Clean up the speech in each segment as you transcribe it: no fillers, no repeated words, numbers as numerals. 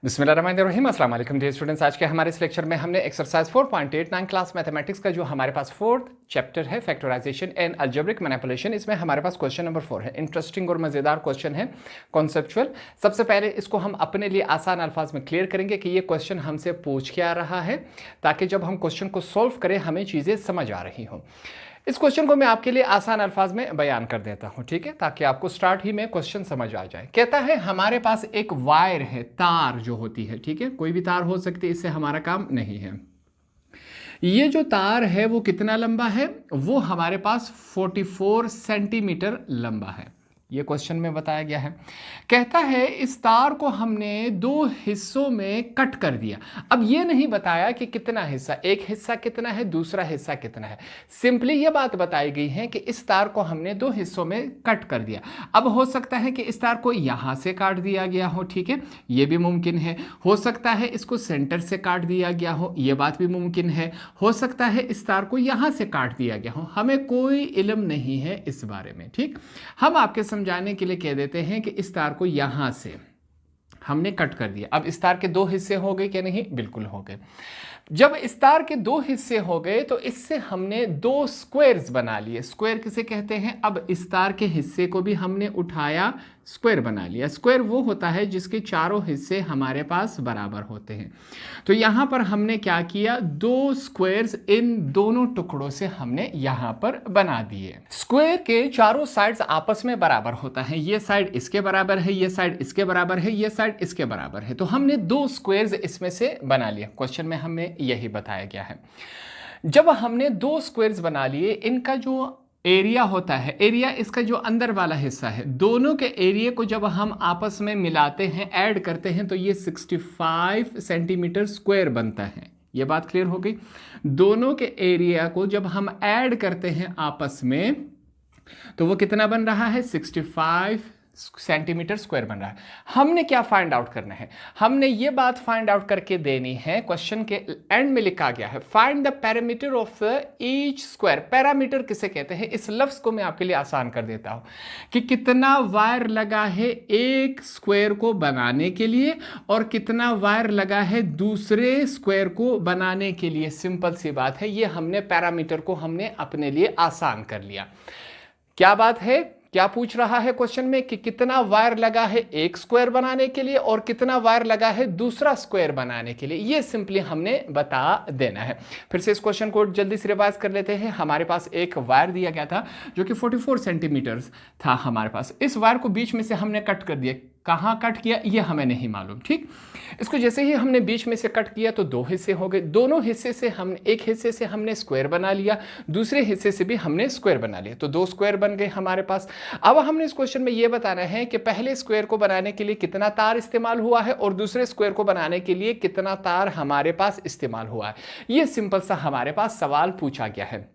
बिस्मिल्लाहिर्रहमानिर्रहीम, अस्सलाम वालेकुम डियर स्टूडेंट्स। आज के हमारे इस लेक्चर में हमने एक्सरसाइज 4.89 क्लास मैथमेटिक्स का जो हमारे पास फोर्थ चैप्टर है फैक्टराइजेशन एंड अलजेब्रिक मैनिपुलेशन, इसमें हमारे पास क्वेश्चन नंबर 4 है। इंटरेस्टिंग और मज़ेदार क्वेश्चन है, कॉन्सेप्चुअल। सबसे पहले इसको हम अपने लिए आसान अल्फाज में क्लियर करेंगे कि ये क्वेश्चन हमसे पूछ के आ रहा है, ताकि जब हम क्वेश्चन को सॉल्व करें हमें चीज़ें समझ आ रही हों। इस क्वेश्चन को मैं आपके लिए आसान अल्फाज में बयान कर देता हूं, ठीक है, ताकि आपको स्टार्ट ही में क्वेश्चन समझ आ जाए। कहता है हमारे पास एक वायर है, तार जो होती है, ठीक है, कोई भी तार हो सकती है, इससे हमारा काम नहीं है। ये जो तार है वो कितना लंबा है? वो हमारे पास 44 सेंटीमीटर लंबा है। ये क्वेश्चन में बताया गया है। कहता है इस तार को हमने दो हिस्सों में कट कर दिया। अब ये नहीं बताया कि कितना हिस्सा, एक हिस्सा कितना है, दूसरा हिस्सा कितना है। सिंपली ये बात बताई गई है कि इस तार को हमने दो हिस्सों में कट कर दिया। अब हो सकता है कि इस तार को यहां से काट दिया गया हो, ठीक है, ये भी मुमकिन है। हो सकता है इसको सेंटर से काट दिया गया हो, ये बात भी मुमकिन है। हो सकता है इस तार को यहां से काट दिया गया हो, हमें कोई इल्म नहीं है इस बारे में, ठीक। हम आपके समझाने के लिए कह देते हैं कि इस तार को यहां से हमने कट कर दिया। अब इस तार के दो हिस्से हो गए कि नहीं? बिल्कुल हो गए। जब इस तार के दो हिस्से हो गए तो इससे हमने दो स्क्वायर्स बना लिए। स्क्वायर किसे कहते हैं? अब इस तार के हिस्से को भी हमने उठाया, स्क्वायर बना लिया। स्क्वायर वो होता है जिसके चारों हिस्से हमारे पास बराबर होते हैं। तो यहां पर हमने क्या किया? दो स्क्वायर्स इन दोनों टुकड़ों से हमने यहां पर बना दिए। स्क्वायर के चारों साइड्स आपस में बराबर होता है। ये साइड इसके बराबर है, ये साइड इसके बराबर है, ये साइड इसके बराबर है। तो हमने दो स्क्वायर्स इसमें से बना लिया। क्वेश्चन में हमें यही बताया गया है। जब हमने दो स्क्वायर्स बना लिए, इनका जो एरिया होता है, एरिया इसका जो अंदर वाला हिस्सा है, दोनों के एरिया को जब हम आपस में मिलाते हैं, ऐड करते हैं, तो ये 65 सेंटीमीटर स्क्वायर बनता है। ये बात क्लियर हो गई। दोनों के एरिया को जब हम ऐड करते हैं आपस में, तो वो कितना बन रहा है? 65 सेंटीमीटर स्क्वायर बन रहा है। हमने क्या फाइंड आउट करना है? हमने ये बात फाइंड आउट करके देनी है। क्वेश्चन के एंड में लिखा गया है find the parameter of each square. Parameter किसे कहते हैं? इस लफ्ज को मैं आपके लिए आसान कर देता हूं कि कितना वायर लगा है एक स्क्वायर को बनाने के लिए और कितना वायर लगा है दूसरे स्क्वायर को बनाने के लिए। सिंपल सी बात है, ये हमने पैरामीटर को हमने अपने लिए आसान कर लिया। क्या बात है? क्या पूछ रहा है क्वेश्चन में कि कितना वायर लगा है एक स्क्वायर बनाने के लिए और कितना वायर लगा है दूसरा स्क्वायर बनाने के लिए। ये सिंपली हमने बता देना है। फिर से इस क्वेश्चन को जल्दी से रिवाइज कर लेते हैं। हमारे पास एक वायर दिया गया था जो कि 44 सेंटीमीटर था हमारे पास। इस वायर को बीच में से हमने कट कर दिया। कहां कट किया ये हमें नहीं मालूम, ठीक। इसको जैसे ही हमने बीच में से कट किया तो दो हिस्से हो गए। दोनों हिस्से से हम एक हिस्से से हमने स्क्वायर बना लिया, दूसरे हिस्से से भी हमने स्क्वायर बना लिया, तो दो स्क्वायर बन गए हमारे पास। अब हमने इस क्वेश्चन में यह बताना है कि पहले स्क्वायर को बनाने के लिए कितना तार इस्तेमाल हुआ है और दूसरे स्क्वायर को बनाने के लिए कितना तार हमारे पास इस्तेमाल हुआ है। यह सिंपल सा हमारे पास सवाल पूछा गया है।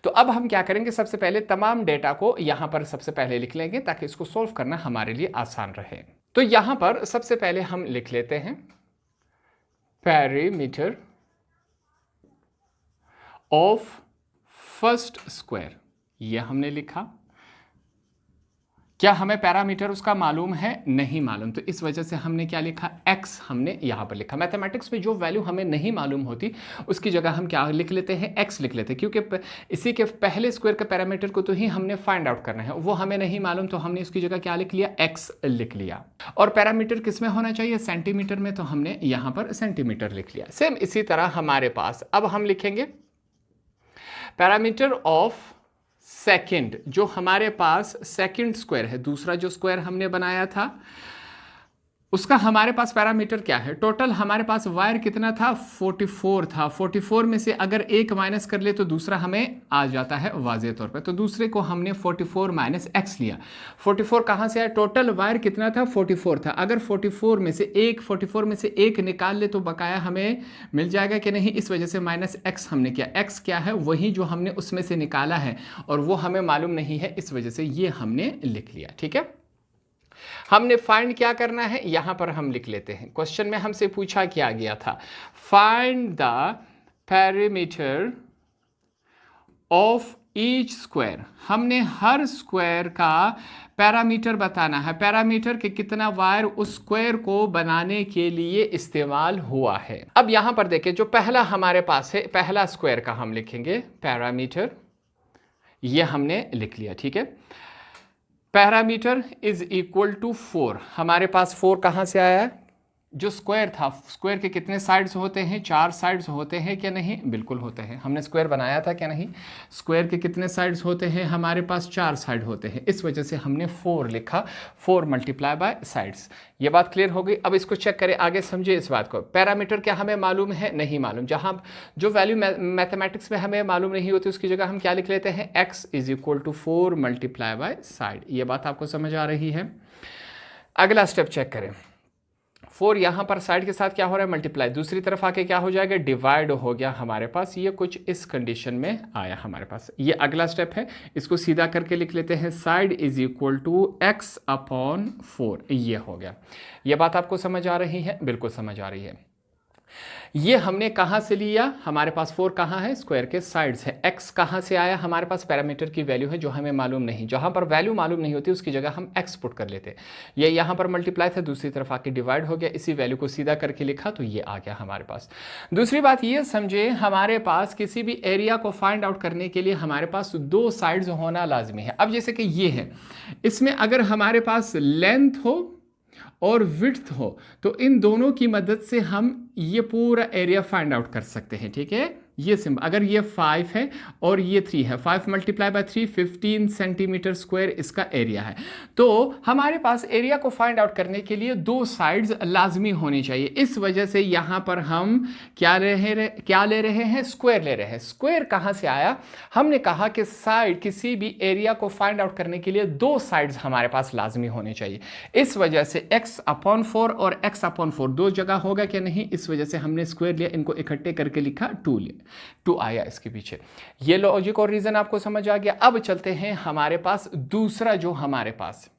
तो अब हम क्या करेंगे? सबसे पहले तमाम डेटा को यहां पर सबसे पहले लिख लेंगे ताकि इसको सॉल्व करना हमारे लिए आसान रहे। तो यहां पर सबसे पहले हम लिख लेते हैं पेरीमीटर ऑफ फर्स्ट स्क्वायर। यह हमने लिखा। क्या हमें पैरामीटर उसका मालूम है? नहीं मालूम, तो इस वजह से हमने क्या लिखा? x हमने यहां पर लिखा। मैथमेटिक्स में जो वैल्यू हमें नहीं मालूम होती उसकी जगह हम क्या लिख लेते हैं? x लिख लेते हैं, क्योंकि इसी के पहले स्क्वायर के पैरामीटर को तो ही हमने फाइंड आउट करना है, वो हमें नहीं मालूम, तो हमने इसकी जगह क्या लिख लिया? x लिख लिया। और पैरामीटर किस में होना चाहिए? सेंटीमीटर में, तो हमने यहां पर सेंटीमीटर लिख लिया। सेम इसी तरह हमारे पास अब हम लिखेंगे पैरामीटर ऑफ सेकंड। जो हमारे पास सेकंड स्क्वायर है, दूसरा जो स्क्वायर हमने बनाया था उसका हमारे पास पैरामीटर क्या है? टोटल हमारे पास वायर कितना था? 44 था। 44 में से अगर एक माइनस कर ले तो दूसरा हमें आ जाता है वाज़ेह तौर पे, तो दूसरे को हमने 44 माइनस एक्स लिया। 44 कहाँ से आया? टोटल वायर कितना था? 44 था। अगर 44 में से एक निकाल ले तो बकाया हमें मिल जाएगा कि नहीं? इस वजह से माइनस एक्स हमने किया। एक्स क्या है? वही जो हमने उसमें से निकाला है और वो हमें मालूम नहीं है, इस वजह से ये हमने लिख लिया, ठीक है। हमने फाइंड क्या करना है? यहां पर हम लिख लेते हैं। क्वेश्चन में हमसे पूछा क्या गया था? Find the perimeter of each square, हमने हर स्क्वायर का पैरामीटर बताना है, पैरामीटर के कितना वायर उस स्क्वायर को बनाने के लिए इस्तेमाल हुआ है। अब यहां पर देखें, जो पहला हमारे पास है, पहला स्क्वायर का हम लिखेंगे पैरामीटर, ये हमने लिख लिया, ठीक है। पैरामीटर इज इक्वल टू 4, हमारे पास 4 कहां से आया है? जो स्क्वायर था, स्क्वायर के कितने साइड्स होते हैं? 4 साइड्स होते हैं क्या नहीं? बिल्कुल होते हैं, हमने स्क्वायर बनाया था क्या नहीं? स्क्वायर के कितने साइड्स होते हैं? हमारे पास 4 साइड होते हैं, इस वजह से हमने 4 लिखा, 4 मल्टीप्लाई बाय साइड्स। ये बात क्लियर हो गई। अब इसको चेक करें, आगे समझिए इस बात को। पैरामीटर क्या हमें मालूम है? नहीं मालूम। जहां जो वैल्यू मैथमेटिक्स में हमें मालूम नहीं होती उसकी जगह हम क्या लिख लेते हैं? x is equal to 4 multiply by side. ये बात आपको समझ आ रही है? अगला स्टेप चेक करें, 4 यहाँ पर साइड के साथ क्या हो रहा है? मल्टीप्लाई, दूसरी तरफ आके क्या हो जाएगा? डिवाइड हो गया हमारे पास। ये कुछ इस कंडीशन में आया हमारे पास। ये अगला स्टेप है, इसको सीधा करके लिख लेते हैं, side is equal to x upon 4। ये हो गया। ये बात आपको समझ आ रही है? बिल्कुल समझ आ रही है। ये हमने कहां से लिया? हमारे पास 4 कहां है? स्क्वायर के साइड्स है। x कहां से आया? हमारे पास पैरामीटर की वैल्यू है जो हमें मालूम नहीं, जहां पर वैल्यू मालूम नहीं होती उसकी जगह हम x पुट कर लेते। ये यहां पर मल्टीप्लाई था, दूसरी तरफ आके डिवाइड हो गया, इसी वैल्यू को सीधा करके लिखा तो ये आ गया हमारे पास। दूसरी बात ये समझे, हमारे पास किसी भी एरिया को फाइंड आउट करने के लिए हमारे पास 2 साइड्स होना लाजमी है। अब जैसे कि ये है, इसमें अगर हमारे पास लेंथ हो और विड्थ हो तो इन दोनों की मदद से हम ये पूरा एरिया फाइंड आउट कर सकते हैं, ठीक है। ये सिंपल, अगर ये 5 है और ये 3 है, 5 मल्टीप्लाई बाय 3 15 सेंटीमीटर स्क्वायर इसका एरिया है। तो हमारे पास एरिया को फाइंड आउट करने के लिए 2 साइड्स लाजमी होनी चाहिए। इस वजह से यहाँ पर हम क्या ले रहे हैं? स्क्वायर ले रहे हैं। स्क्वायर कहाँ से आया? हमने कहा कि साइड, किसी भी एरिया को फाइंड आउट करने के लिए 2 साइड्स हमारे पास लाजमी होने चाहिए। इस वजह से x अपॉन 4 और x अपॉन 4 2 जगह होगा क्या नहीं, इस वजह से हमने स्क्वायर लिया, इनको इकट्ठे करके लिखा 2 लिया, 2 आया इसके पीछे। ये लॉजिक और रीजन आपको समझ आ गया। अब चलते हैं हमारे पास दूसरा जो हमारे पास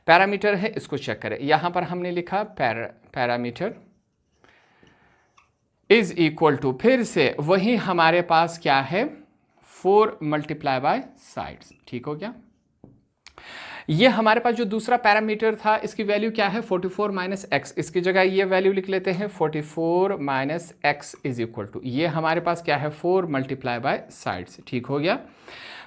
पैरामीटर है, इसको चेक करें। यहां पर हमने लिखा पैरामीटर इज इक्वल टू, फिर से वही हमारे पास क्या है? 4 मल्टीप्लाई बाय साइड्स, ठीक हो गया। ये हमारे पास जो दूसरा पैरामीटर था इसकी वैल्यू क्या है? 44 माइनस एक्स। इसकी जगह ये वैल्यू लिख लेते हैं 44 minus x is equal to, ये हमारे पास क्या है? 4 मल्टीप्लाई बाय साइड्स, ठीक हो गया।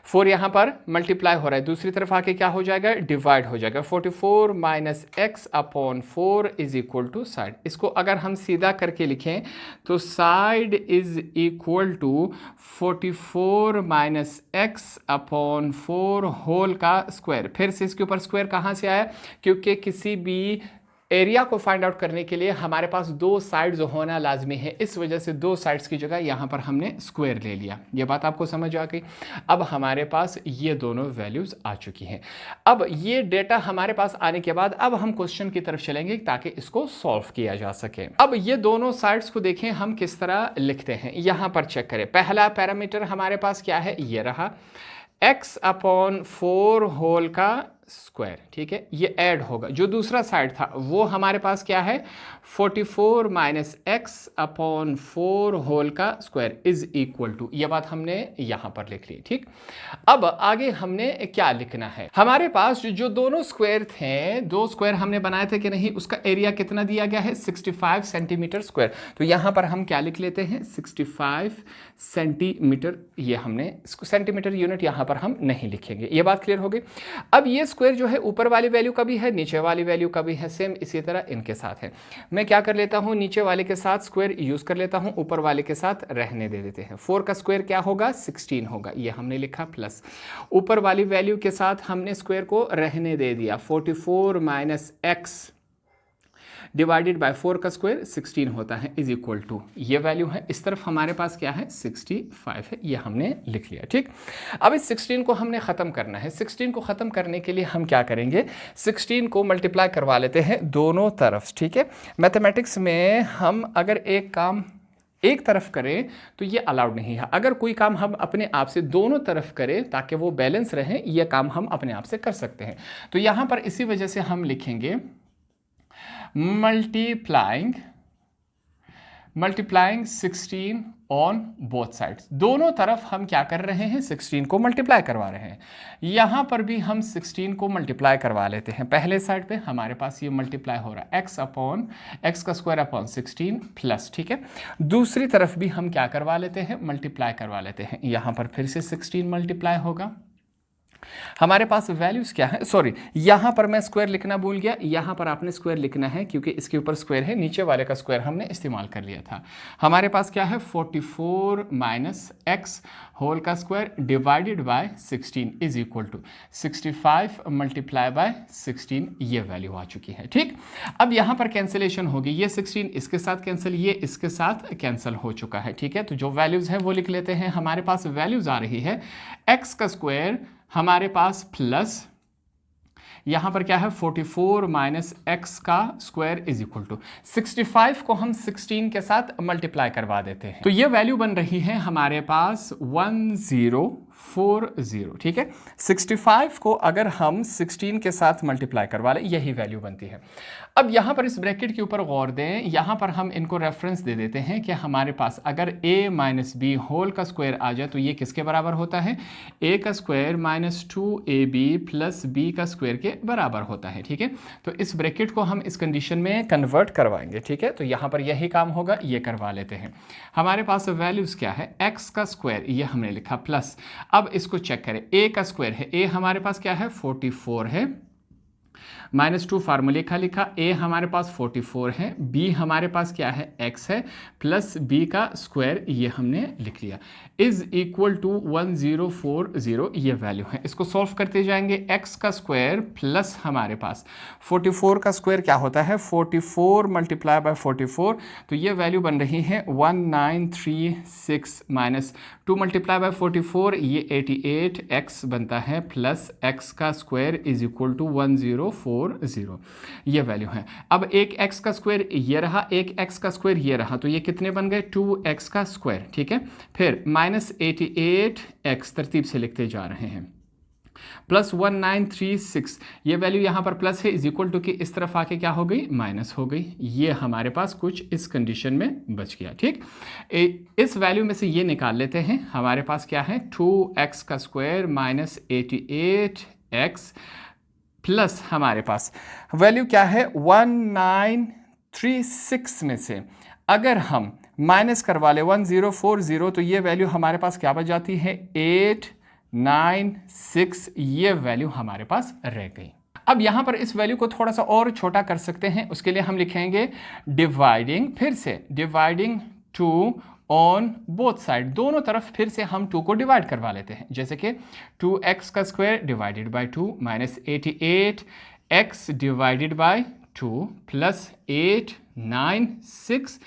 4 यहाँ पर मल्टीप्लाई हो रहा है, दूसरी तरफ आके क्या हो जाएगा? डिवाइड हो जाएगा। 44 minus x upon 4 is equal to side. इसको अगर हम सीधा करके लिखें तो side is equal to 44 minus x upon 4 whole का स्क्वायर। फिर से इसके ऊपर स्क्वायर कहाँ से आया? क्योंकि किसी भी एरिया को फाइंड आउट करने के लिए हमारे पास 2 साइड्स होना लाजमी है, इस वजह से 2 साइड्स की जगह यहाँ पर हमने स्क्वायर ले लिया। ये बात आपको समझ आ गई। अब हमारे पास ये दोनों वैल्यूज आ चुकी हैं। अब ये डेटा हमारे पास आने के बाद अब हम क्वेश्चन की तरफ चलेंगे ताकि इसको सॉल्व किया जा सके। अब ये दोनों साइड्स को देखें हम किस तरह लिखते हैं, यहाँ पर चेक करें। पहला पैरामीटर हमारे पास क्या है? ये रहा, x अपॉन 4 होल का स्क्वायर, ठीक है। ये ऐड होगा, जो दूसरा साइड था वो हमारे पास क्या है? 44 माइनस एक्स अपॉन 4 होल का स्क्वायर इज इक्वल टू, ये बात हमने यहां पर लिख ली, ठीक। अब आगे हमने क्या लिखना है? हमारे पास जो दोनों स्क्वायर थे, 2 स्क्वायर हमने बनाए थे कि नहीं, उसका एरिया कितना दिया गया है? 65 सेंटीमीटर स्क्वायर। तो यहां पर हम क्या लिख लेते हैं? 65 सेंटीमीटर। ये हमने सेंटीमीटर यूनिट यहां पर हम नहीं लिखेंगे। ये बात क्लियर हो गई। अब ये स्क्वायर जो है ऊपर वाली वैल्यू का भी है, नीचे वाली वैल्यू का भी है, सेम इसी तरह इनके साथ है। मैं क्या कर लेता हूं? नीचे वाले के साथ स्क्वायर यूज कर लेता हूं, ऊपर वाले के साथ रहने दे देते हैं। 4 का स्क्वायर क्या होगा? 16 होगा, ये हमने लिखा प्लस, ऊपर वाली वैल्यू के साथ हमने स्क्वायर को रहने दे दिया। 44 माइनस एक्स डिवाइडेड बाय 4 का स्क्वायर 16 होता है इज इक्वल टू, ये वैल्यू है। इस तरफ हमारे पास क्या है? 65 है, ये हमने लिख लिया, ठीक। अब इस 16 को हमने ख़त्म करना है। 16 को ख़त्म करने के लिए हम क्या करेंगे? 16 को मल्टीप्लाई करवा लेते हैं दोनों तरफ, ठीक है। मैथमेटिक्स में हम अगर एक काम एक तरफ करें तो ये अलाउड नहीं है। अगर कोई काम हम अपने आप से दोनों तरफ करें ताकि वो बैलेंस रहे, ये काम हम अपने आप से कर सकते हैं। तो यहाँ पर इसी वजह से हम लिखेंगे मल्टीप्लाइंग 16 ऑन बोथ साइड्स, दोनों तरफ हम क्या कर रहे हैं 16 को मल्टीप्लाई करवा रहे हैं। यहाँ पर भी हम 16 को मल्टीप्लाई करवा लेते हैं। पहले साइड पे हमारे पास ये मल्टीप्लाई हो रहा है x का स्क्वायर अपॉन 16 प्लस, ठीक है। दूसरी तरफ भी हम क्या करवा लेते हैं, मल्टीप्लाई करवा लेते हैं। यहाँ पर फिर से 16 मल्टीप्लाई होगा। हमारे पास वैल्यूज क्या है, सॉरी यहाँ पर मैं स्क्वायर लिखना भूल गया, यहाँ पर आपने स्क्वायर लिखना है क्योंकि इसके ऊपर स्क्वायर है, नीचे वाले का स्क्वायर हमने इस्तेमाल कर लिया था। हमारे पास क्या है 44 माइनस एक्स होल का square divided by 16 is equal to 65 multiply by 16, ये वैल्यू आ चुकी है, ठीक। अब यहाँ पर कैंसिलेशन होगी, ये 16 इसके साथ कैंसिल, ये इसके साथ कैंसिल हो चुका है, ठीक है। तो जो वैल्यूज है वो लिख लेते हैं। हमारे पास वैल्यूज आ रही है एक्स का स्क्वायर हमारे पास प्लस यहाँ पर क्या है 44 माइनस एक्स का स्क्वायर इज इक्वल टू 65 को हम 16 के साथ मल्टीप्लाई करवा देते हैं। तो ये वैल्यू बन रही है हमारे पास 1040, ठीक है। 65 को अगर हम 16 के साथ मल्टीप्लाई करवा लें यही वैल्यू बनती है। अब यहाँ पर इस ब्रैकेट के ऊपर गौर दें, यहाँ पर हम इनको रेफरेंस दे देते हैं कि हमारे पास अगर a माइनस बी होल का स्क्वायर आ जाए तो ये किसके बराबर होता है, a का square minus 2ab plus b का स्क्वायर के बराबर होता है, ठीक है। तो इस ब्रैकेट को हम इस कंडीशन में कन्वर्ट करवाएंगे, ठीक है। तो यहाँ पर यही काम होगा, ये करवा लेते हैं। हमारे पास वैल्यूज़ क्या है, x का स्क्वायर ये हमने लिखा प्लस, अब इसको चेक करें, a का स्क्वायर है, a हमारे पास क्या है 44 है, माइनस 2 फार्मूले का लिखा, a हमारे पास 44 है, b हमारे पास क्या है x है, प्लस b का स्क्वायर ये हमने लिख लिया इज इक्वल टू 1040, ये वैल्यू है। इसको सॉल्व करते जाएंगे, x का स्क्वायर प्लस हमारे पास 44 का स्क्वायर क्या होता है 44 मल्टीप्लाई बाय 44, तो ये वैल्यू बन रही है 1936 माइनस 2 मल्टीप्लाई बाय 44 ये 88x बनता है प्लस x का स्क्वायर इज इक्वल टू 1040, ये वैल्यू है। अब एक x का स्क्वायर ये रहा, एक x का स्क्वायर ये रहा, तो ये कितने बन गए 2x का स्क्वायर, ठीक है। फिर माइनस 88x तरतीब से लिखते जा रहे हैं प्लस 1936, ये वैल्यू यहाँ पर प्लस है इज इक्वल टू कि इस तरफ आके क्या हो गई माइनस हो गई, ये हमारे पास कुछ इस कंडीशन में बच गया, ठीक। इस वैल्यू में से ये निकाल लेते हैं, हमारे पास क्या है 2x का स्क्वायर माइनस 88x प्लस हमारे पास वैल्यू क्या है 1936 में से अगर हम माइनस करवा ले 1040, तो ये वैल्यू हमारे पास क्या बच जाती है 896, ये वैल्यू हमारे पास रह गई। अब यहाँ पर इस वैल्यू को थोड़ा सा और छोटा कर सकते हैं, उसके लिए हम लिखेंगे डिवाइडिंग, फिर से डिवाइडिंग 2 ऑन बोथ साइड, दोनों तरफ फिर से हम 2 को डिवाइड करवा लेते हैं। जैसे कि 2x का square divided by 2 minus 88x divided by 2 plus 896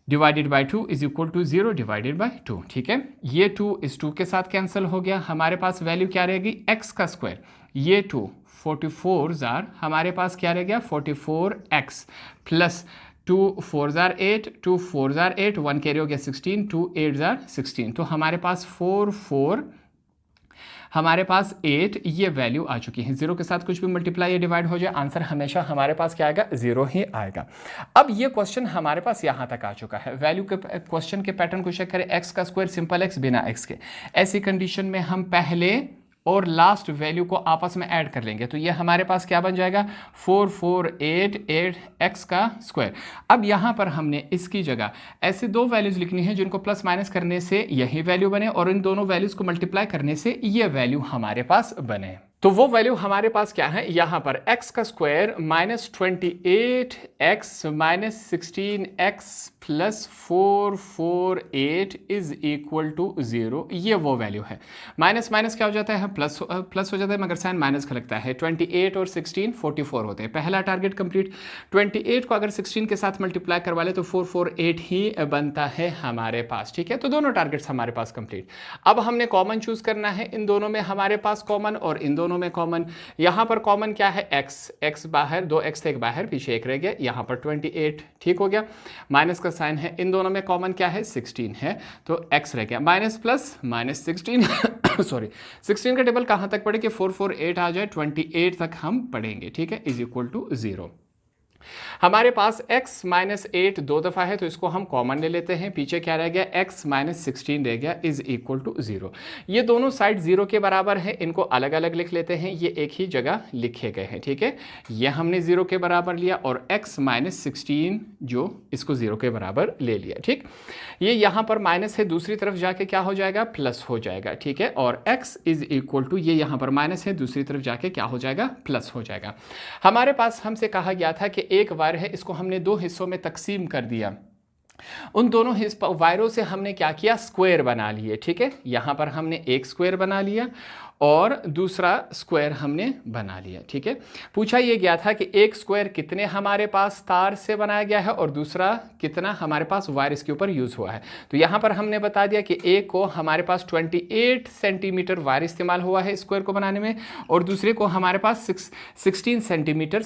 divided by 2 is equal to 0 divided by 2, ठीक है। ये 2 इस 2 के साथ कैंसिल हो गया, हमारे पास वैल्यू क्या रहेगी x का स्क्वायर, ये 2 44 जार हमारे पास क्या रह गया 44x plus 2 4 jar 8, 2 4 jar 8, 1 carry हो गया 16, 2 8 जार 16, तो हमारे पास 4 हमारे पास 8, ये वैल्यू आ चुकी है। 0 के साथ कुछ भी मल्टीप्लाई या डिवाइड हो जाए आंसर हमेशा हमारे पास क्या आएगा 0 ही आएगा। अब ये क्वेश्चन हमारे पास यहाँ तक आ चुका है। वैल्यू के क्वेश्चन के पैटर्न को चेक करें, x का स्क्वायर सिंपल x बिना x के, ऐसी कंडीशन में हम पहले और लास्ट वैल्यू को आपस में ऐड कर लेंगे, तो ये हमारे पास क्या बन जाएगा 4488x का स्क्वायर। अब यहाँ पर हमने इसकी जगह ऐसे दो वैल्यूज लिखनी है जिनको प्लस माइनस करने से यही वैल्यू बने और इन दोनों वैल्यूज को मल्टीप्लाई करने से ये वैल्यू हमारे पास बने। तो वो वैल्यू हमारे पास क्या है, यहाँ पर x का square minus 28x minus 16x plus 448 is equal to 0, ये वो वैल्यू है। माइनस माइनस क्या हो जाता है प्लस हो जाता है, मगर साइन माइनस का लगता है। 28 और 16 44 होते हैं। पहला टारगेट कंप्लीट। 28 को अगर 16 के साथ मल्टीप्लाई करवा ले तो 448 ही बनता है हमारे पास, ठीक है। तो दोनों टारगेट्स हमारे पास कंप्लीट। अब हमने कॉमन चूज करना है, इन दोनों में हमारे पास कॉमन और इन दोनों में कॉमन। यहां पर कॉमन क्या है x बाहर, 2x थे, एक बाहर, पीछे एक रह गया, यहां पर 28 ठीक हो गया। माइनस का साइन है, इन दोनों में कॉमन क्या है 16 है, तो x रह गया। माइनस प्लस माइनस 16 सॉरी 16 का टेबल कहां तक पढ़े कि 448 आ जाए, 28 तक हम पढ़ेंगे, ठीक है, इज इक्वल टू 0। हमारे पास x माइनस 8 दो दफ़ा है तो इसको हम कॉमन ले लेते हैं, पीछे क्या रह गया, x माइनस 16 रह गया इज इक्वल टू 0। ये दोनों साइड 0 के बराबर है, इनको अलग अलग लिख लेते हैं, ये एक ही जगह लिखे गए हैं, ठीक है। ये हमने 0 के बराबर लिया और x माइनस 16 जो इसको 0 के बराबर ले लिया, ठीक। ये यहाँ पर माइनस है, दूसरी तरफ जाके क्या हो जाएगा, प्लस हो जाएगा, ठीक है। और x इज इक्वल टू, ये यहाँ पर माइनस है, दूसरी तरफ जाके क्या हो जाएगा, प्लस हो जाएगा। हमारे पास हमसे कहा गया था कि एक वायर है, इसको हमने दो हिस्सों में तकसीम कर दिया, उन दोनों वायरों से हमने क्या किया, स्क्वायर बना लिए, ठीक है। यहां पर हमने एक स्क्वायर बना लिया और दूसरा स्क्वायर हमने बना लिया, ठीक है। पूछा ये गया था कि एक स्क्वायर कितने हमारे पास तार से बनाया गया है और दूसरा कितना हमारे पास वायर इसके ऊपर यूज़ हुआ है। तो यहाँ पर हमने बता दिया कि एक को हमारे पास 28 सेंटीमीटर वायर इस्तेमाल हुआ है स्क्वायर को बनाने में, और दूसरे को हमारे पास 16 सेंटीमीटर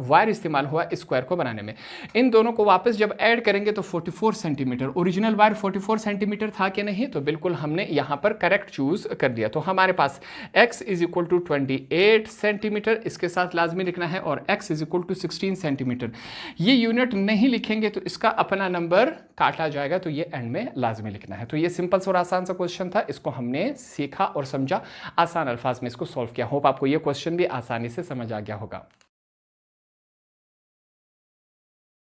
वायर इस्तेमाल हुआ स्क्वायर को बनाने में। इन दोनों को वापस जब ऐड करेंगे तो 44 सेंटीमीटर, ओरिजिनल वायर 44 सेंटीमीटर था कि नहीं, तो बिल्कुल हमने यहाँ पर करेक्ट चूज कर दिया। तो हमारे पास x is equal to 28 centimetre इसके साथ लाजमी लिखना है और x is equal to 16 centimetre. ये यूनिट नहीं लिखेंगे तो इसका अपना नंबर काटा जाएगा, तो ये एंड में लाजमी लिखना है। तो ये सिंपल और आसान सा क्वेश्चन था, इसको हमने सीखा और समझा, आसान अल्फाज में इसको सॉल्व किया। होप आपको ये क्वेश्चन भी आसानी से समझ आ गया होगा।